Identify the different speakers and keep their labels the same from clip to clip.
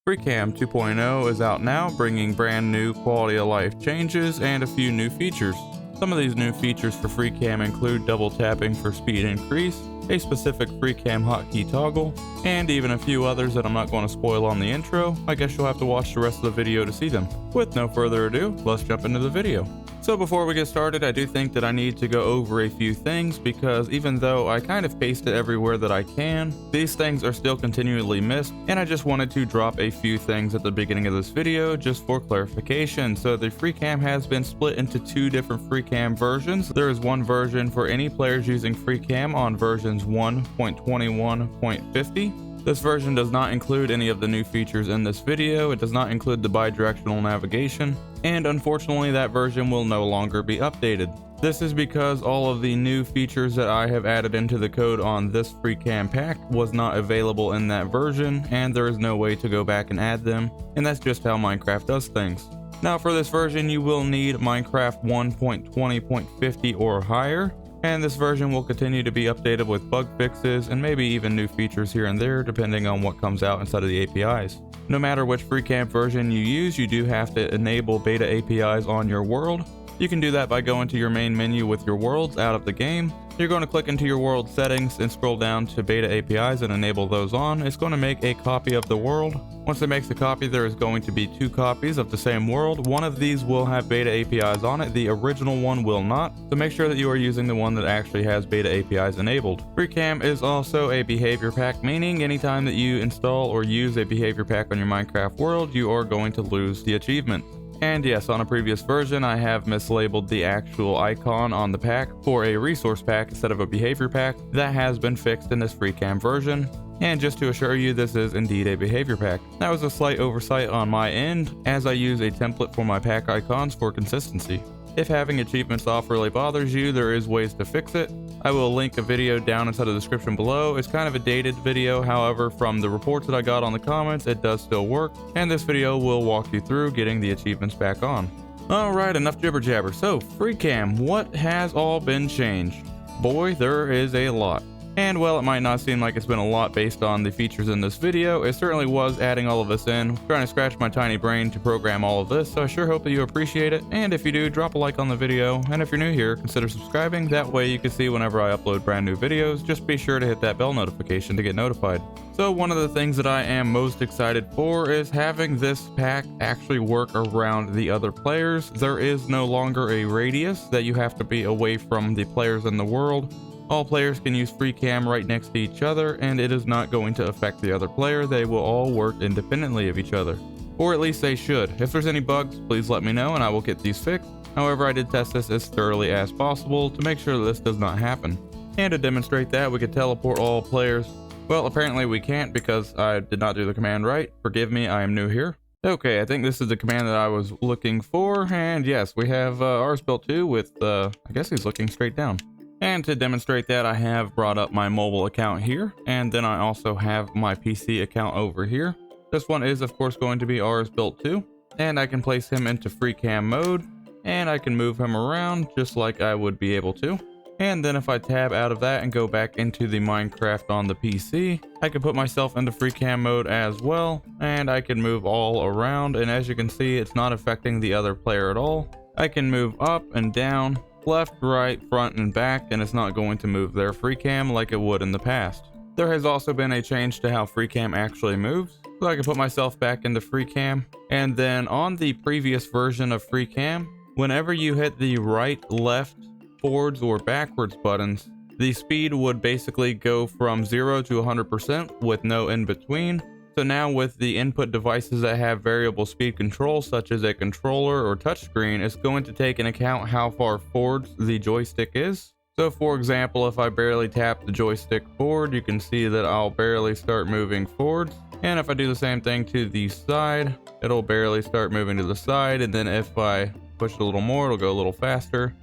Speaker 1: Freecam 2.0 is out now, bringing brand new quality of life changes and a few new features. Some of these new features for Freecam include double tapping for speed increase, a specific Freecam hotkey toggle, and even a few others that I'm not going to spoil on the intro. I guess you'll have to watch the rest of the video to see them. With no further ado, let's jump into the video. So before we get started, I do think that I need to go over a few things because even though I kind of paste it everywhere that I can, these things are still continually missed, and I just wanted to drop a few things at the beginning of this video just for clarification. So the Freecam has been split into two different Freecam versions. There is one version for any players using Freecam on versions 1.21.50. This version does not include any of the new features in this video. It does not include the bi-directional navigation, and unfortunately that version will no longer be updated. This is because all of the new features that I have added into the code on this Freecam pack was not available in that version, and there is no way to go back and add them, and that's just how Minecraft does things. Now for this version you will need Minecraft 1.20.50 or higher. And this version will continue to be updated with bug fixes and maybe even new features here and there depending on what comes out inside of the APIs. No matter which Freecam version you use, you do have to enable beta APIs on your world. You can do that by going to your main menu with your worlds out of the game. You're going to click into your world settings and scroll down to beta APIs and enable those on. It's going to make a copy of the world. Once it makes a copy, there is going to be two copies of the same world. One of these will have beta APIs on it, the original one will not, so make sure that you are using the one that actually has beta APIs enabled. Freecam is also a behavior pack, meaning anytime that you install or use a behavior pack on your Minecraft world, you are going to lose the achievement. And yes, on a previous version, I have mislabeled the actual icon on the pack for a resource pack instead of a behavior pack. That has been fixed in this Freecam version. And just to assure you, this is indeed a behavior pack. That was a slight oversight on my end, as I use a template for my pack icons for consistency. If having achievements off really bothers you, there is ways to fix it. I will link a video down inside the description below. It's kind of a dated video, however, from the reports that I got on the comments, it does still work, and this video will walk you through getting the achievements back on. Alright, enough jibber jabber. So, Freecam, what has all been changed? Boy, there is a lot. And while it might not seem like it's been a lot based on the features in this video, it certainly was adding all of this in, trying to scratch my tiny brain to program all of this, so I sure hope that you appreciate it, and if you do, drop a like on the video, and if you're new here, consider subscribing, that way you can see whenever I upload brand new videos. Just be sure to hit that bell notification to get notified. So one of the things that I am most excited for is having this pack actually work around the other players. There is no longer a radius that you have to be away from the players in the world. All players can use Freecam right next to each other, and it is not going to affect the other player. They will all work independently of each other. Or at least they should. If there's any bugs, please let me know and I will get these fixed. However, I did test this as thoroughly as possible to make sure that this does not happen. And to demonstrate that, we could teleport all players. Well, apparently we can't because I did not do the command right. Forgive me, I am new here. Okay, I think this is the command that I was looking for, and yes, we have xrsbuiltx with, I guess he's looking straight down. And to demonstrate that, I have brought up my mobile account here, and then I also have my PC account over here. This one is of course going to be xrsbuiltx, and I can place him into Freecam mode, and I can move him around just like I would be able to. And then if I tab out of that and go back into the Minecraft on the PC, I can put myself into Freecam mode as well, and I can move all around, and as you can see, it's not affecting the other player at all. I can move up and down, left, right, front, and back, and it's not going to move their Freecam like it would in the past. There has also been a change to how Freecam actually moves, so I can put myself back into Freecam, and then on the previous version of Freecam, whenever you hit the right, left, forwards, or backwards buttons, the speed would basically go from 0 to 100% with no in between. So now with the input devices that have variable speed control, such as a controller or touchscreen, it's going to take into account how far forwards the joystick is. So for example, if I barely tap the joystick forward, you can see that I'll barely start moving forwards. And if I do the same thing to the side, it'll barely start moving to the side. And then if I push a little more, it'll go a little faster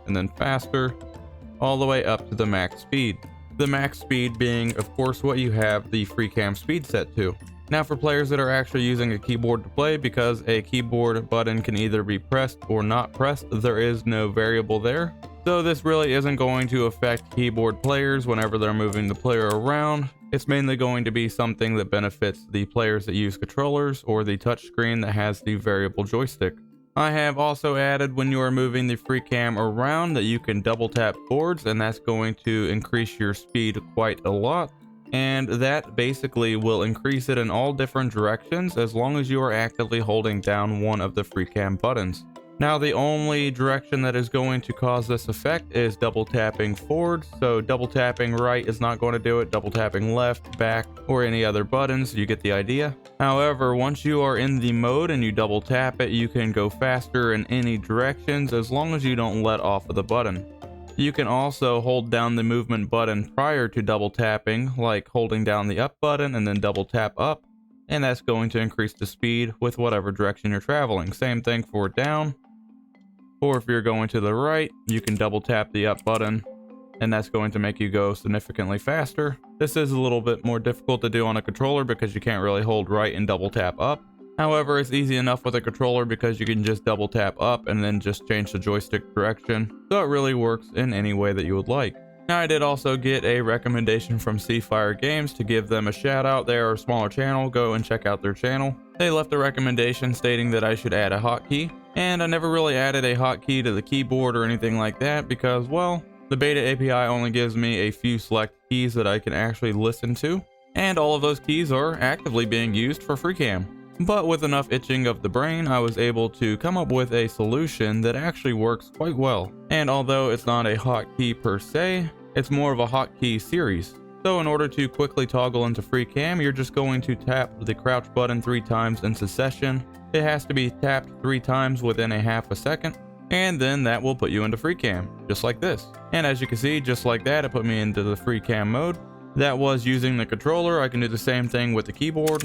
Speaker 1: and then faster, all the way up to the max speed. The max speed being, of course, what you have the Freecam speed set to. Now for players that are actually using a keyboard to play, because a keyboard button can either be pressed or not pressed, there is no variable there. So this really isn't going to affect keyboard players whenever they're moving the player around. It's mainly going to be something that benefits the players that use controllers or the touchscreen that has the variable joystick. I have also added when you are moving the Freecam around that you can double tap forwards, and that's going to increase your speed quite a lot. And that basically will increase it in all different directions as long as you are actively holding down one of the Freecam buttons. Now the only direction that is going to cause this effect is double tapping forward, so double tapping right is not going to do it, double tapping left, back, or any other buttons, you get the idea. However, once you are in the mode and you double tap it, you can go faster in any directions as long as you don't let off of the button. You can also hold down the movement button prior to double tapping, like holding down the up button and then double tap up, and that's going to increase the speed with whatever direction you're traveling. Same thing for down. Or if you're going to the right, you can double tap the up button, and that's going to make you go significantly faster. This is a little bit more difficult to do on a controller because you can't really hold right and double tap up. However, it's easy enough with a controller because you can just double tap up and then just change the joystick direction. So it really works in any way that you would like. Now, I did also get a recommendation from Seafire Games to give them a shout out. They are a smaller channel, go and check out their channel. They left a recommendation stating that I should add a hotkey, and I never really added a hotkey to the keyboard or anything like that because, well, the beta API only gives me a few select keys that I can actually listen to, and all of those keys are actively being used for Freecam. But with enough itching of the brain, I was able to come up with a solution that actually works quite well. And although it's not a hotkey per se, it's more of a hotkey series. So in order to quickly toggle into Freecam, you're just going to tap the crouch button 3 times in succession. It has to be tapped 3 times within a half a second, and then that will put you into Freecam, just like this. And as you can see, just like that, it put me into the Freecam mode. That was using the controller. I can do the same thing with the keyboard.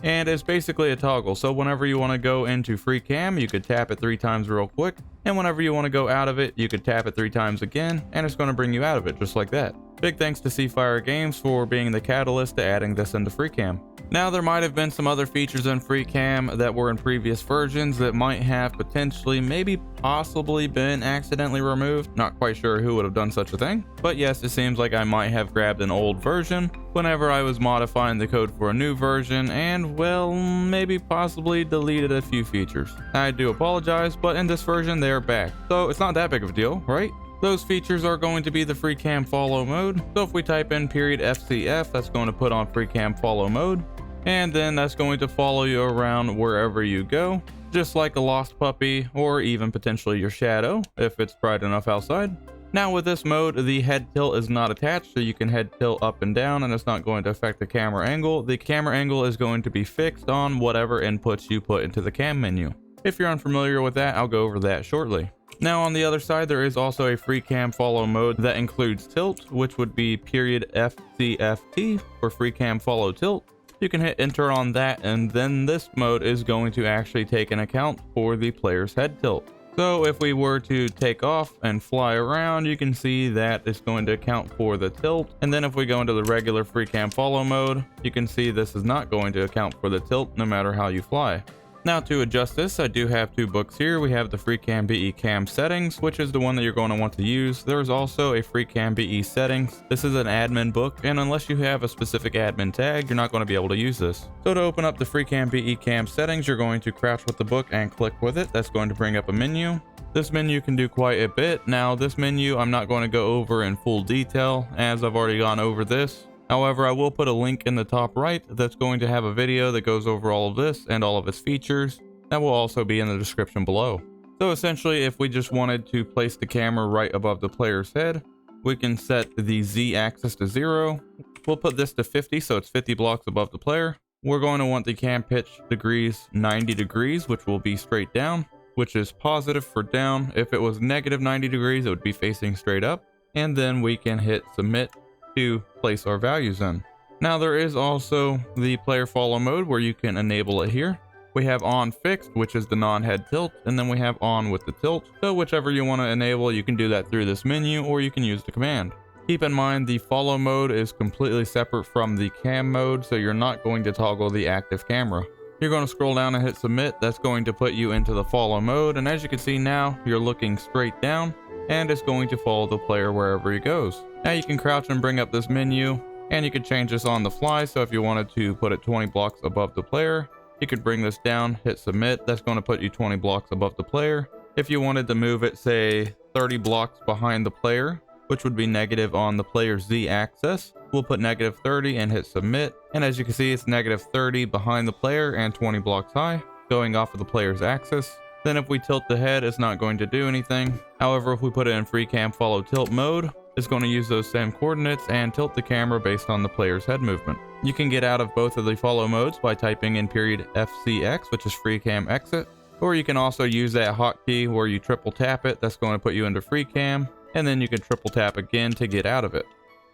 Speaker 1: And it's basically a toggle, so whenever you want to go into Freecam, you could tap it 3 times real quick, and whenever you want to go out of it, you could tap it 3 times again, and it's going to bring you out of it just like that. Big thanks to Seafire Games for being the catalyst to adding this into Freecam. Now, there might have been some other features in Freecam that were in previous versions that might have potentially, maybe possibly been accidentally removed. Not quite sure who would have done such a thing, but yes, it seems like I might have grabbed an old version whenever I was modifying the code for a new version and, well, maybe possibly deleted a few features. I do apologize, but in this version they're back, so it's not that big of a deal, right? Those features are going to be the Freecam follow mode. So if we type in $FCF, that's going to put on Freecam follow mode, and then that's going to follow you around wherever you go, just like a lost puppy or even potentially your shadow if it's bright enough outside. Now with this mode, the head tilt is not attached, so you can head tilt up and down and it's not going to affect the camera angle. The camera angle is going to be fixed on whatever inputs you put into the cam menu. If you're unfamiliar with that, I'll go over that shortly. Now on the other side, there is also a Freecam follow mode that includes tilt, which would be $FCFT for Freecam follow tilt. You can hit enter on that, and then this mode is going to actually take an account for the player's head tilt. So if we were to take off and fly around, you can see that it's going to account for the tilt. And then if we go into the regular Freecam follow mode, you can see this is not going to account for the tilt no matter how you fly. Now to adjust this, I do have 2 books here. We have the Freecam BE cam settings, which is the one that you're going to want to use. There's also a Freecam BE settings. This is an admin book, and unless you have a specific admin tag, you're not going to be able to use this. So to open up the Freecam BE cam settings, you're going to crouch with the book and click with it. That's going to bring up a menu. This menu can do quite a bit. Now this menu, I'm not going to go over in full detail as I've already gone over this. However, I will put a link in the top right that's going to have a video that goes over all of this and all of its features. That will also be in the description below. So essentially, if we just wanted to place the camera right above the player's head, we can set the Z axis to 0. We'll put this to 50, so it's 50 blocks above the player. We're going to want the cam pitch degrees 90 degrees, which will be straight down, which is positive for down. If it was negative 90 degrees, it would be facing straight up. And then we can hit submit to place our values in. Now there is also the player follow mode where you can enable it here. We have on fixed, which is the non-head tilt, and then we have on with the tilt. So whichever you want to enable, you can do that through this menu or you can use the command. Keep in mind the follow mode is completely separate from the cam mode, so you're not going to toggle the active camera. You're going to scroll down and hit submit. That's going to put you into the follow mode, and as you can see now, you're looking straight down and it's going to follow the player wherever he goes. Now you can crouch and bring up this menu and you could change this on the fly. So if you wanted to put it 20 blocks above the player, you could bring this down, hit submit. That's going to put you 20 blocks above the player. If you wanted to move it, say 30 blocks behind the player, which would be negative on the player's Z axis, we'll put negative 30 and hit submit. And as you can see, it's negative 30 behind the player and 20 blocks high, going off of the player's axis. Then if we tilt the head, it's not going to do anything. However, if we put it in Freecam follow tilt mode, it's going to use those same coordinates and tilt the camera based on the player's head movement. You can get out of both of the follow modes by typing in $FCX, which is Freecam exit, or you can also use that hotkey where you triple tap it. That's going to put you into Freecam, and then you can triple tap again to get out of it.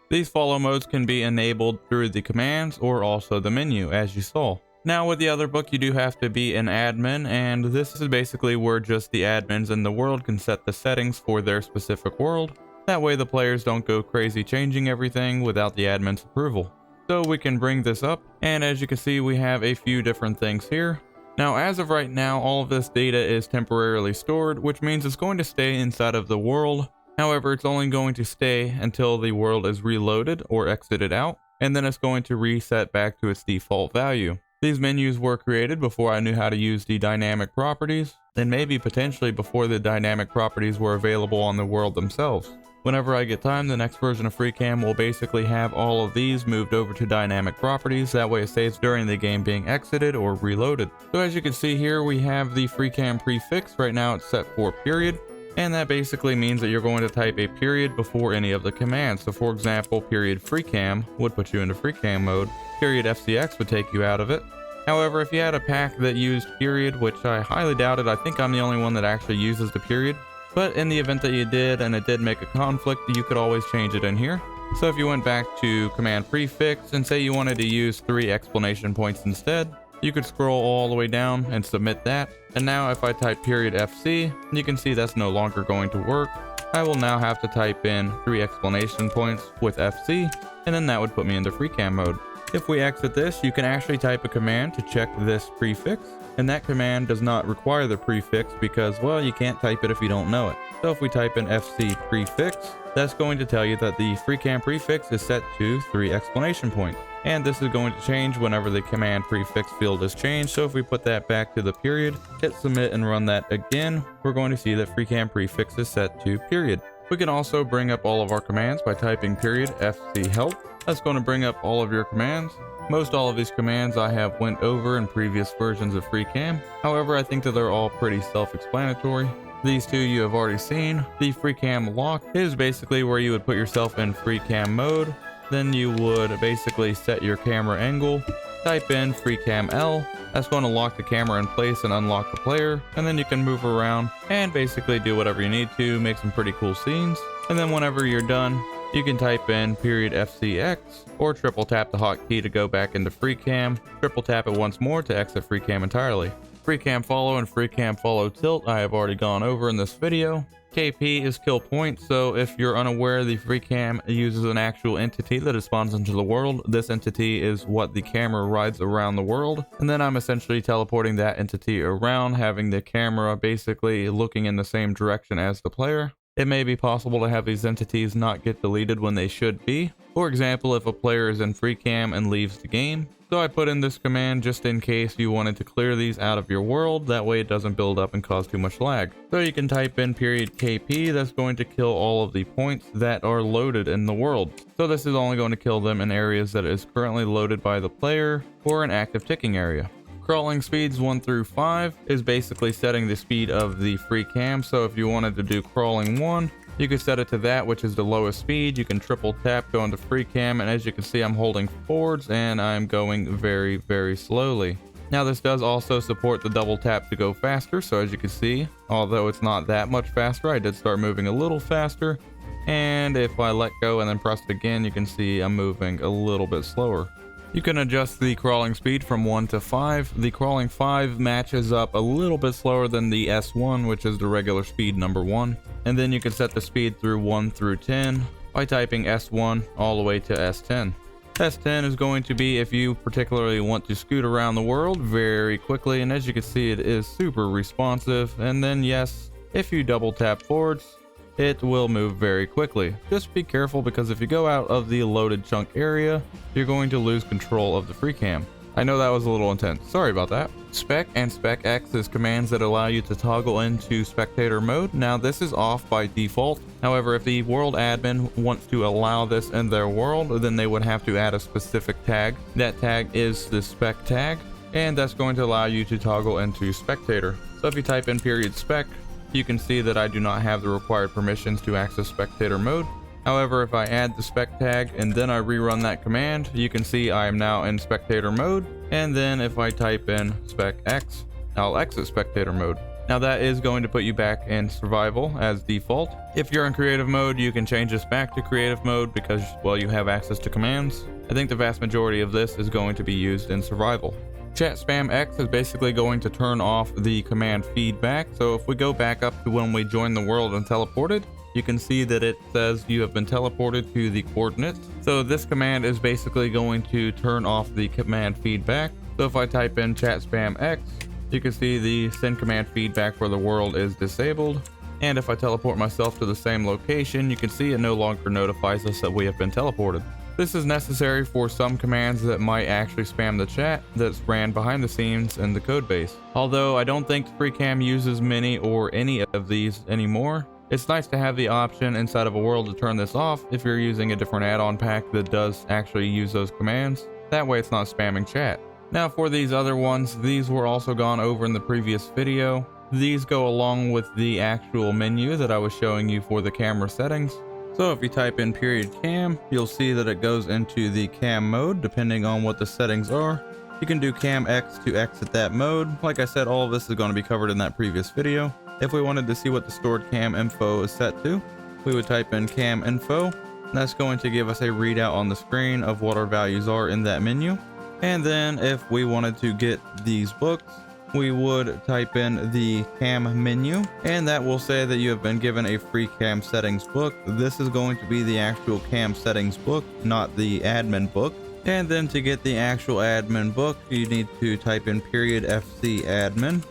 Speaker 1: These follow modes can be enabled through the commands or also the menu, as you saw. Now with the other book, you do have to be an admin, and this is basically where just the admins in the world can set the settings for their specific world. That way the players don't go crazy changing everything without the admin's approval. So we can bring this up, and as you can see, we have a few different things here. Now as of right now, all of this data is temporarily stored, which means it's going to stay inside of the world. However, it's only going to stay until the world is reloaded or exited out, and then it's going to reset back to its default value. These menus were created before I knew how to use the dynamic properties, and maybe potentially before the dynamic properties were available on the world themselves. Whenever I get time, the next version of Freecam will basically have all of these moved over to dynamic properties. That way it saves during the game being exited or reloaded. So as you can see here, we have the Freecam prefix. Right now it's set for period. And that basically means that you're going to type a period before any of the commands. So for example, period Freecam would put you into Freecam mode. Period FCX would take you out of it. However, if you had a pack that used period, which I highly doubted, I think I'm the only one that actually uses the period. But in the event that you did and it did make a conflict, you could always change it in here. So if you went back to command prefix and say you wanted to use 3 exclamation points instead, you could scroll all the way down and submit that. And now if I type period FC, you can see that's no longer going to work. I will now have to type in 3 exclamation points with FC, and then that would put me into Freecam mode. If we exit this, you can actually type a command to check this prefix, and that command does not require the prefix because, well, you can't type it if you don't know it. So if we type in FC prefix, that's going to tell you that the Freecam prefix is set to 3 exclamation points. And this is going to change whenever the command prefix field is changed. So if we put that back to the period, hit submit and run that again, we're going to see that Freecam prefix is set to period. We can also bring up all of our commands by typing period FC help. That's going to bring up all of your commands. Most all of these commands I have went over in previous versions of Freecam. However, I think that they're all pretty self-explanatory. These two you have already seen. The Freecam lock is basically where you would put yourself in Freecam mode. Then you would basically set your camera angle, type in Freecam L. That's going to lock the camera in place and unlock the player. And then you can move around and basically do whatever you need to, make some pretty cool scenes. And then whenever you're done, you can type in period FCX or triple tap the hotkey to go back into Freecam. Triple tap it once more to exit Freecam entirely. Freecam follow and Freecam follow tilt I have already gone over in this video. KP is kill point, so if you're unaware, the Freecam uses an actual entity that it spawns into the world. This entity is what the camera rides around the world, and then I'm essentially teleporting that entity around, having the camera basically looking in the same direction as the player. It may be possible to have these entities not get deleted when they should be. For example, if a player is in Freecam and leaves the game. So I put in this command just in case you wanted to clear these out of your world. That way it doesn't build up and cause too much lag. So you can type in period KP. That's going to kill all of the points that are loaded in the world. So this is only going to kill them in areas that is currently loaded by the player or an active ticking area. Crawling speeds 1 through 5 is basically setting the speed of the Freecam. So if you wanted to do crawling 1, you can set it to that, which is the lowest speed. You can triple tap, go into Freecam, and as you can see, I'm holding forwards and I'm going very, very slowly. Now this does also support the double tap to go faster. So as you can see, although it's not that much faster, I did start moving a little faster. And if I let go and then press it again, you can see I'm moving a little bit slower. You can adjust the crawling speed from 1 to 5. The crawling 5 matches up a little bit slower than the S1, which is the regular speed number 1. And then you can set the speed through 1 through 10 by typing S1 all the way to S10. S10 is going to be if you particularly want to scoot around the world very quickly, and as you can see, it is super responsive. And then yes, if you double tap forwards, it will move very quickly. Just be careful, because if you go out of the loaded chunk area, you're going to lose control of the Freecam. I know that was a little intense, sorry about that. Spec and SpecX is commands that allow you to toggle into spectator mode. Now this is off by default. However, if the world admin wants to allow this in their world, then they would have to add a specific tag. That tag is the spec tag, and that's going to allow you to toggle into spectator. So if you type in !spec, you can see that I do not have the required permissions to access spectator mode. However, if I add the spec tag and then I rerun that command, you can see I am now in spectator mode. And then if I type in SpecX, I'll exit spectator mode. Now that is going to put you back in survival as default. If you're in creative mode, you can change this back to creative mode because, well, you have access to commands. I think the vast majority of this is going to be used in survival. Chat spam X is basically going to turn off the command feedback. So if we go back up to when we joined the world and teleported, you can see that it says you have been teleported to the coordinates. So this command is basically going to turn off the command feedback. So if I type in chat spam X, you can see the send command feedback for the world is disabled. And if I teleport myself to the same location, you can see it no longer notifies us that we have been teleported. This is necessary for some commands that might actually spam the chat that's ran behind the scenes in the codebase. Although I don't think Freecam uses many or any of these anymore, it's nice to have the option inside of a world to turn this off if you're using a different add-on pack that does actually use those commands. That way it's not spamming chat. Now for these other ones, these were also gone over in the previous video. These go along with the actual menu that I was showing you for the camera settings. So if you type in !cam, you'll see that it goes into the cam mode depending on what the settings are. You can do cam X to exit that mode. Like I said, all of this is going to be covered in that previous video. If we wanted to see what the stored cam info is set to, we would type in cam info. That's going to give us a readout on the screen of what our values are in that menu. And then if we wanted to get these books, we would type in the cam menu, and that will say that you have been given a free cam settings book. This is going to be the actual cam settings book, not the admin book. And then to get the actual admin book, you need to type in !fc admin,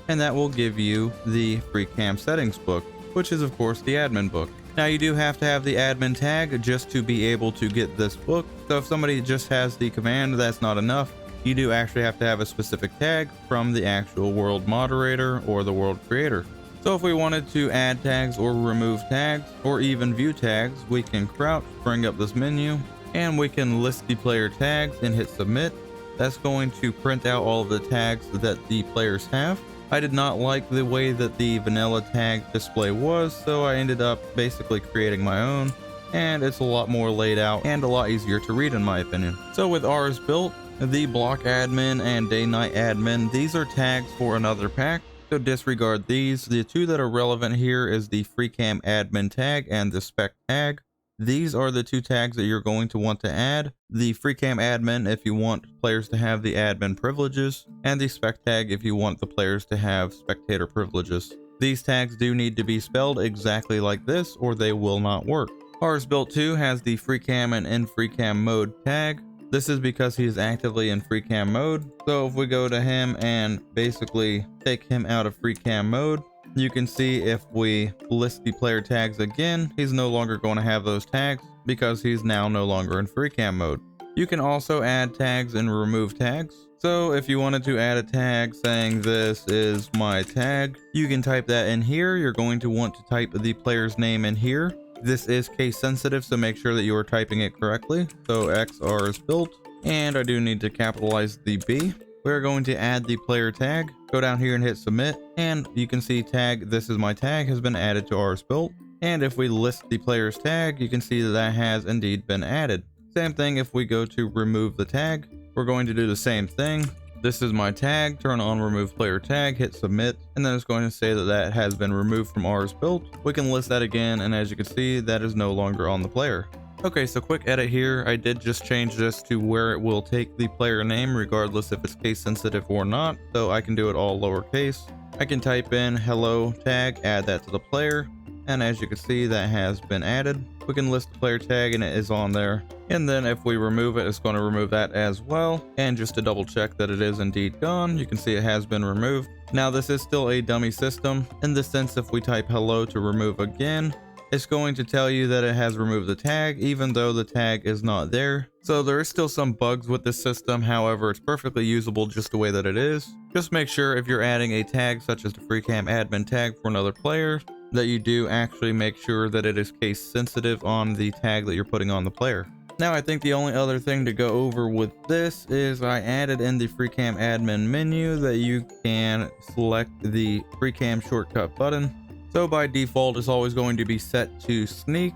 Speaker 1: and that will give you the free cam settings book, which is of course the admin book. Now you do have to have the admin tag just to be able to get this book. So if somebody just has the command, that's not enough. You do actually have to have a specific tag from the actual world moderator or the world creator. So if we wanted to add tags or remove tags or even view tags, we can crouch, bring up this menu, and we can list the player tags and hit submit. That's going to print out all of the tags that the players have. I did not like the way that the vanilla tag display was, so I ended up basically creating my own, and it's a lot more laid out and a lot easier to read in my opinion. So with ours built, the block admin and day night admin, these are tags for another pack, so disregard these. The two that are relevant here is the Freecam admin tag and the spec tag. These are the two tags that you're going to want to add. The Freecam admin if you want players to have the admin privileges, and the spec tag if you want the players to have spectator privileges. These tags do need to be spelled exactly like this or they will not work. Ours built 2 has the Freecam and in Freecam mode tag. This is because he is actively in Freecam mode. So if we go to him and basically take him out of Freecam mode, you can see if we list the player tags again, he's no longer going to have those tags because he's now no longer in Freecam mode. You can also add tags and remove tags. So if you wanted to add a tag saying this is my tag, you can type that in here. You're going to want to type the player's name in here. This is case sensitive, so make sure that you are typing it correctly. So xrsbuilt, and I do need to capitalize the B. We're going to add the player tag. Go down here and hit submit, and you can see tag this is my tag has been added to rsbuilt. And if we list the player's tag, you can see that that has indeed been added. Same thing if we go to remove the tag, we're going to do the same thing. This is my tag, turn on remove player tag, hit submit, and then it's going to say that that has been removed from rsbuilt. We can list that again, and as you can see, that is no longer on the player. Okay, so quick edit here. I did just change this to where it will take the player name regardless if it's case sensitive or not, so I can do it all lowercase. I can type in hello tag, add that to the player, and as you can see, that has been added. We can list the player tag and it is on there. And then if we remove it, it's going to remove that as well. And just to double check that it is indeed gone, you can see it has been removed. Now this is still a dummy system. In the sense, if we type hello to remove again, it's going to tell you that it has removed the tag even though the tag is not there. So there is still some bugs with this system, however it's perfectly usable just the way that it is. Just make sure if you're adding a tag such as the Freecam admin tag for another player that you do actually make sure that it is case sensitive on the tag that you're putting on the player. Now I think the only other thing to go over with this is I added in the Freecam admin menu that you can select the Freecam shortcut button. So by default it's always going to be set to sneak.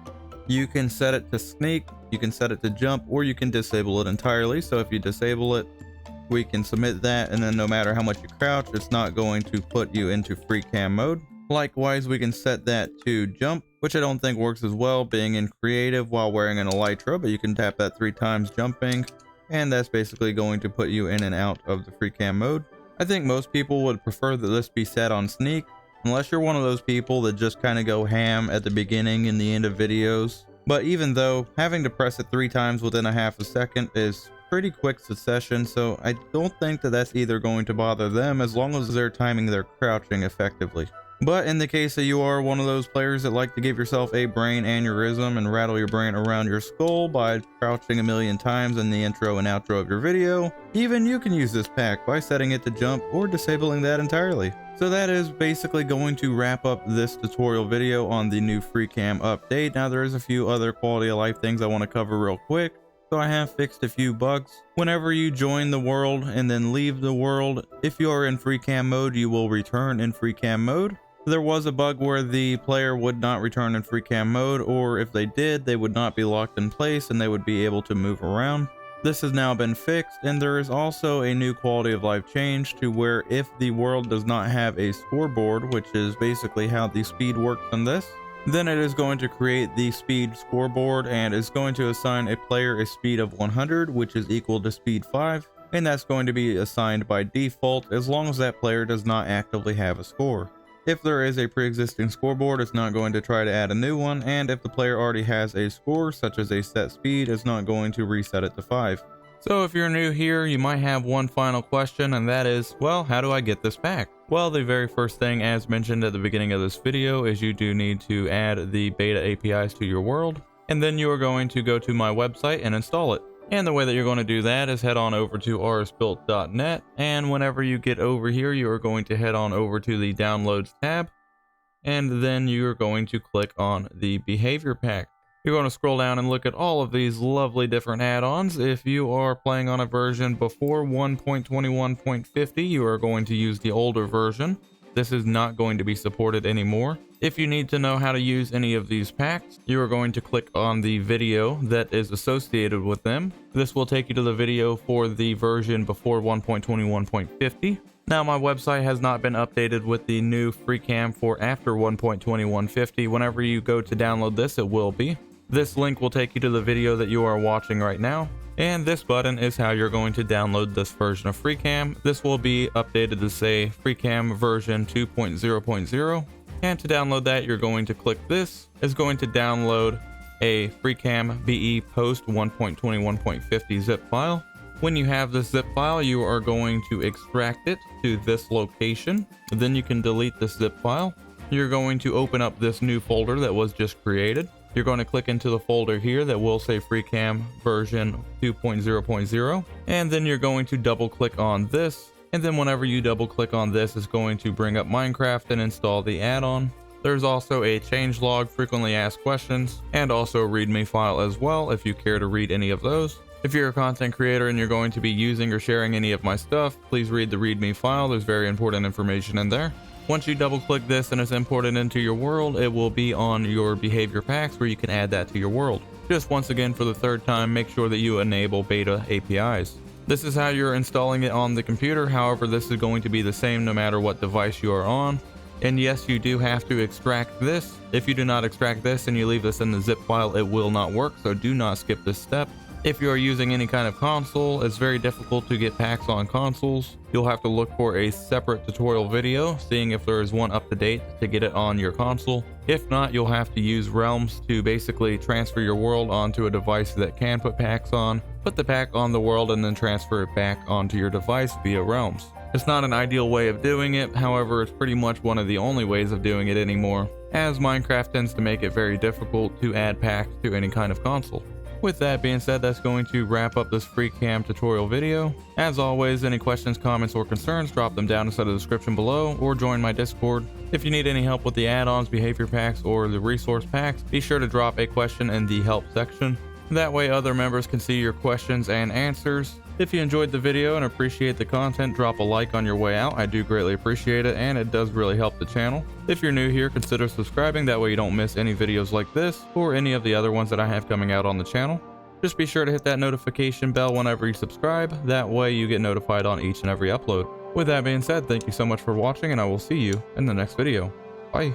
Speaker 1: You can set it to sneak, you can set it to jump, or you can disable it entirely. So if you disable it, we can submit that, and then no matter how much you crouch, it's not going to put you into Freecam mode. Likewise, we can set that to jump, which I don't think works as well being in creative while wearing an elytra, but you can tap that 3 times jumping, and that's basically going to put you in and out of the Freecam mode. I think most people would prefer that this be set on sneak, unless you're one of those people that just kind of go ham at the beginning and the end of videos. But even though having to press it 3 times within a half a second is pretty quick succession, so I don't think that that's either going to bother them as long as they're timing their crouching effectively. But in the case that you are one of those players that like to give yourself a brain aneurysm and rattle your brain around your skull by crouching a million times in the intro and outro of your video, even you can use this pack by setting it to jump or disabling that entirely. So that is basically going to wrap up this tutorial video on the new Freecam update. Now there is a few other quality of life things I want to cover real quick. So I have fixed a few bugs. Whenever you join the world and then leave the world, if you are in Freecam mode, you will return in Freecam mode. There was a bug where the player would not return in Freecam mode, or if they did, they would not be locked in place and they would be able to move around. This has now been fixed, and there is also a new quality of life change to where if the world does not have a scoreboard, which is basically how the speed works in this, then it is going to create the speed scoreboard and is going to assign a player a speed of 100, which is equal to speed 5, and that's going to be assigned by default as long as that player does not actively have a score. If there is a pre-existing scoreboard, it's not going to try to add a new one, and if the player already has a score, such as a set speed, it's not going to reset it to 5. So if you're new here, you might have one final question, and that is, well, how do I get this pack? Well, the very first thing, as mentioned at the beginning of this video, is you do need to add the beta APIs to your world, and then you are going to go to my website and install it. And the way that you're going to do that is head on over to xrsbuiltx.net, and whenever you get over here, you are going to head on over to the Downloads tab, and then you're going to click on the Behavior Pack. You're going to scroll down and look at all of these lovely different add-ons. If you are playing on a version before 1.21.50, you are going to use the older version. This is not going to be supported anymore. If you need to know how to use any of these packs, you are going to click on the video that is associated with them. This will take you to the video for the version before 1.21.50. Now my website has not been updated with the new Freecam for after 1.21.50. Whenever you go to download this, it will be. This link will take you to the video that you are watching right now. And this button is how you're going to download this version of Freecam. This will be updated to say Freecam version 2.0.0. And to download that, you're going to click this. It's going to download a Freecam BE post 1.21.50 zip file. When you have this zip file, you are going to extract it to this location. Then you can delete this zip file. You're going to open up this new folder that was just created. You're going to click into the folder here that will say Freecam version 2.0.0, and then you're going to double click on this, and then whenever you double click on this, it's going to bring up Minecraft and install the add-on. There's also a changelog, frequently asked questions, and also a readme file as well if you care to read any of those. If you're a content creator and you're going to be using or sharing any of my stuff, please read the readme file. There's very important information in there. Once you double click this and it's imported into your world, it will be on your behavior packs where you can add that to your world. Just once again for the third time, make sure that you enable beta APIs. This is how you're installing it on the computer. However, this is going to be the same no matter what device you are on. And yes, you do have to extract this. If you do not extract this and you leave this in the zip file, it will not work. So do not skip this step. If you are using any kind of console, it's very difficult to get packs on consoles. You'll have to look for a separate tutorial video, seeing if there is one up to date to get it on your console. If not, you'll have to use Realms to basically transfer your world onto a device that can put packs on, put the pack on the world, and then transfer it back onto your device via Realms. It's not an ideal way of doing it, however it's pretty much one of the only ways of doing it anymore, as Minecraft tends to make it very difficult to add packs to any kind of console. With that being said, that's going to wrap up this Freecam tutorial video. As always, any questions, comments, or concerns, drop them down inside the description below or join my Discord. If you need any help with the add-ons, behavior packs, or the resource packs, be sure to drop a question in the help section. That way other members can see your questions and answers. If you enjoyed the video and appreciate the content, drop a like on your way out. I do greatly appreciate it, and it does really help the channel. If you're new here, consider subscribing, that way you don't miss any videos like this or any of the other ones that I have coming out on the channel. Just be sure to hit that notification bell whenever you subscribe, that way you get notified on each and every upload. With that being said, thank you so much for watching, and I will see you in the next video. Bye.